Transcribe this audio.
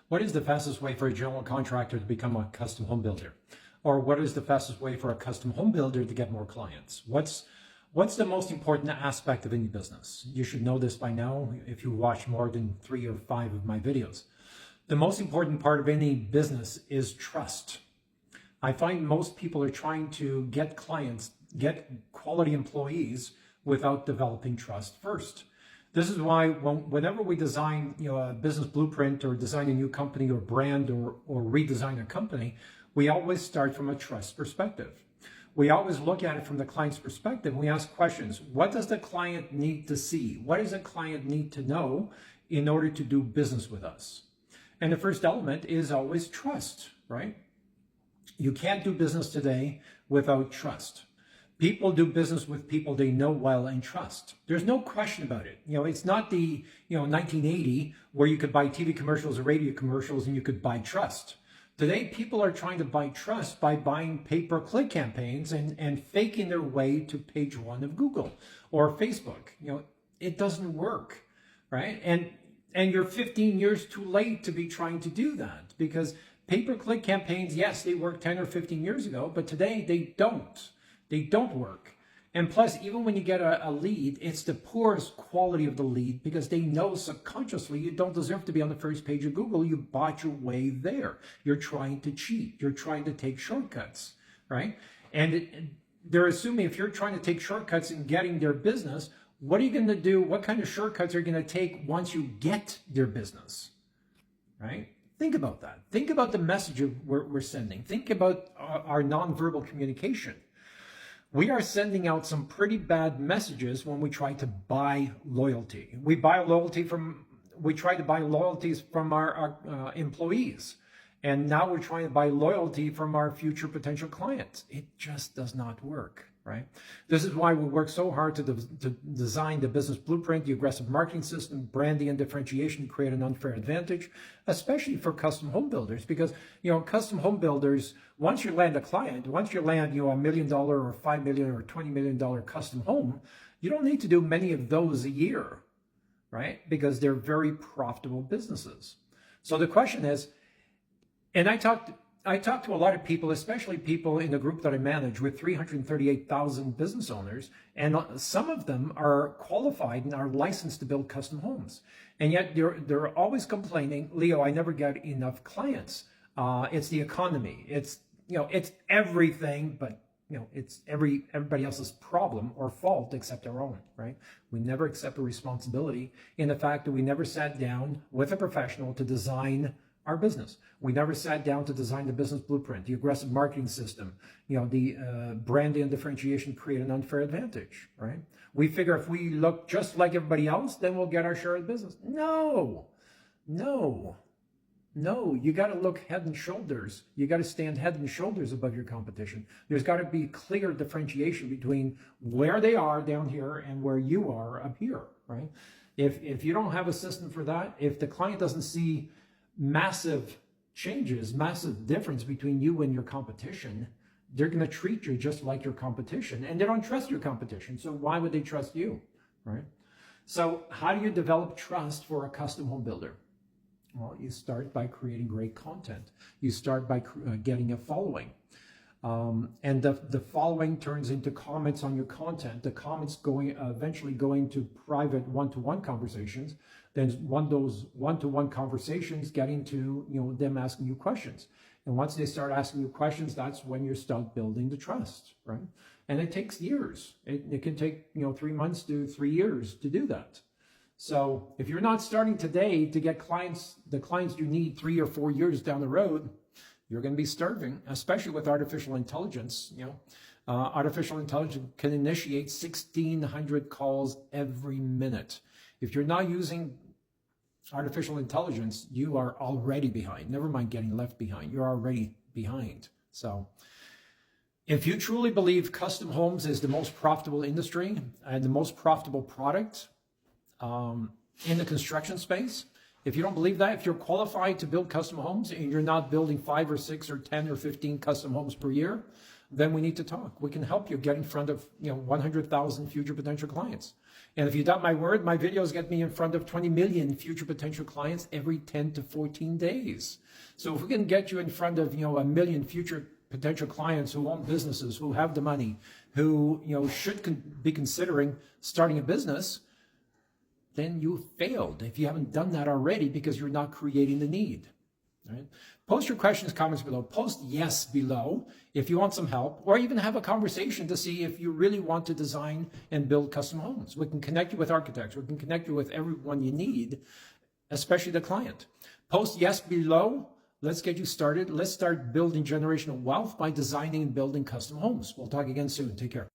What is the fastest way for a general contractor to become a custom home builder? Or what is the fastest way for a custom home builder to get more clients? What's the most important aspect of any business? You should know this by now if you watch more than 3 or 5 of my videos. The most important part of any business is trust. I find most people are trying to get clients, get quality employees without developing trust first. This is why whenever we design a business blueprint or design a new company or brand or redesign a company, we always start from a trust perspective. We always look at it from the client's perspective. We ask questions. What does the client need to see? What does the client need to know in order to do business with us? And the first element is always trust, right? You can't do business today without trust. People do business with people they know well and trust. There's no question about it. It's not the 1980 where you could buy TV commercials or radio commercials and you could buy trust. Today, people are trying to buy trust by buying pay-per-click campaigns and faking their way to page 1 of Google or Facebook. It doesn't work, right? And you're 15 years too late to be trying to do that, because pay-per-click campaigns, yes, they worked 10 or 15 years ago, but today they don't. They don't work. And plus, even when you get a lead, it's the poorest quality of the lead, because they know subconsciously you don't deserve to be on the first page of Google. You bought your way there. You're trying to cheat. You're trying to take shortcuts, right? And they're assuming if you're trying to take shortcuts in getting their business, what are you going to do? What kind of shortcuts are you going to take once you get their business, right? Think about that. Think about the message we're sending. Think about our nonverbal communication. We are sending out some pretty bad messages when we try to buy loyalty. We try to buy loyalties from our employees. And now we're trying to buy loyalty from our future potential clients. It just does not work, right? This is why we work so hard to design the business blueprint, the aggressive marketing system, branding and differentiation to create an unfair advantage, especially for custom home builders. Because, custom home builders, once you land a client, once you land, $1 million or $5 million or $20 million custom home, you don't need to do many of those a year, right? Because they're very profitable businesses. So the question is, and I talked to a lot of people, especially people in the group that I manage with 338,000 business owners, and some of them are qualified and are licensed to build custom homes. And yet they're always complaining, Leo, I never get enough clients. It's the economy. It's everything, but it's everybody else's problem or fault except our own, right? We never accept a responsibility in the fact that we never sat down with a professional to design our business. We never sat down to design the business blueprint, the aggressive marketing system, the branding and differentiation to create an unfair advantage, right? We figure if we look just like everybody else, then we'll get our share of the business. No, you got to look head and shoulders. You got to stand head and shoulders above your competition. There's got to be clear differentiation between where they are down here and where you are up here, right? If you don't have a system for that, if the client doesn't see massive changes, massive difference between you and your competition, they're going to treat you just like your competition, and they don't trust your competition. So why would they trust you, right? So how do you develop trust for a custom home builder? Well, you start by creating great content. You start by getting a following. And the following turns into comments on your content. The comments eventually going to private one-to-one conversations. Then those one-to-one conversations get into them asking you questions. And once they start asking you questions, that's when you start building the trust, right? And it takes years. It can take 3 months to 3 years to do that. So if you're not starting today to get the clients you need 3 or 4 years down the road, you're going to be starving, especially with artificial intelligence. Artificial intelligence can initiate 1,600 calls every minute. If you're not using artificial intelligence, you are already behind. Never mind getting left behind. You're already behind. So if you truly believe custom homes is the most profitable industry and the most profitable product in the construction space, if you don't believe that, if you're qualified to build custom homes and you're not building 5 or 6 or 10 or 15 custom homes per year, then we need to talk. We can help you get in front of 100,000 future potential clients. And if you doubt my word, my videos get me in front of 20 million future potential clients every 10 to 14 days. So if we can get you in front of, 1 million future potential clients who own businesses, who have the money, who, should be considering starting a business, then you failed if you haven't done that already because you're not creating the need. Right? Post your questions, comments below. Post yes below if you want some help, or even have a conversation to see if you really want to design and build custom homes. We can connect you with architects. We can connect you with everyone you need, especially the client. Post yes below. Let's get you started. Let's start building generational wealth by designing and building custom homes. We'll talk again soon. Take care.